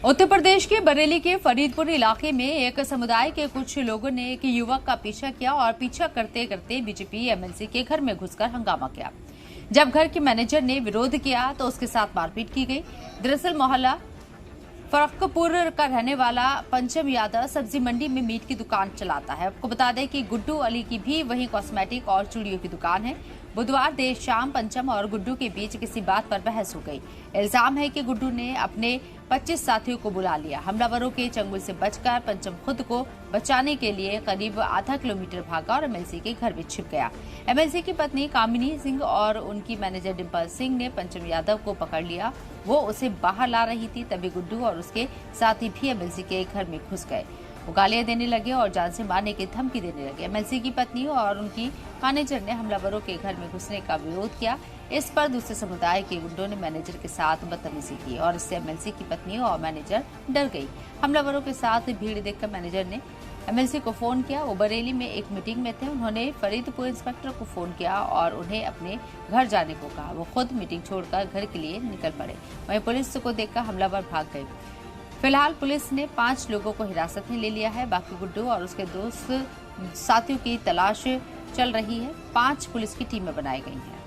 उत्तर प्रदेश के बरेली के फरीदपुर इलाके में एक समुदाय के कुछ लोगों ने एक युवक का पीछा किया और पीछा करते करते बीजेपी एमएलसी के घर में घुसकर हंगामा किया। जब घर के मैनेजर ने विरोध किया तो उसके साथ मारपीट की गई। दरअसल मोहल्ला फरक्कपुर का रहने वाला पंचम यादव सब्जी मंडी में मीट की दुकान चलाता है। आपको बता दें कि गुड्डू अली की भी वहीं कॉस्मेटिक और चूड़ियों की दुकान है। बुधवार देर शाम पंचम और गुड्डू के बीच किसी बात पर बहस हो गई। इल्जाम है कि गुड्डू ने अपने 25 साथियों को बुला लिया। हमलावरों के चंगुल से बचकर पंचम खुद को बचाने के लिए करीब आधा किलोमीटर भागा और एमएलसी के घर में छिप गया। एमएलसी की पत्नी कामिनी सिंह और उनकी मैनेजर डिम्पल सिंह ने पंचम यादव को पकड़ लिया। वो उसे बाहर ला रही थी, तभी गुड्डू और उसके साथी भी एमएलसी के घर में घुस गए। वो गालियां देने लगे और जान से मारने की धमकी देने लगे। एमएलसी की पत्नी और उनकी मैनेजर ने हमलावरों के घर में घुसने का विरोध किया। इस पर दूसरे समुदाय के गुंडों ने मैनेजर के साथ बदतमीजी की और इससे एमएलसी की पत्नी और मैनेजर डर गई। हमलावरों के साथ भीड़ देखकर मैनेजर ने एमएलसी को फोन किया। वो बरेली में एक मीटिंग में थे। उन्होंने फरीदपुर इंस्पेक्टर को फोन किया और उन्हें अपने घर जाने को कहा। वो खुद मीटिंग छोड़कर घर के लिए निकल पड़े। वहीं पुलिस को देखकर हमलावर भाग गए। फिलहाल पुलिस ने 5 लोगों को हिरासत में ले लिया है। बाकी गुड्डू और उसके दोस्त साथियों की तलाश चल रही है। 5 पुलिस की टीमें बनाई गई हैं।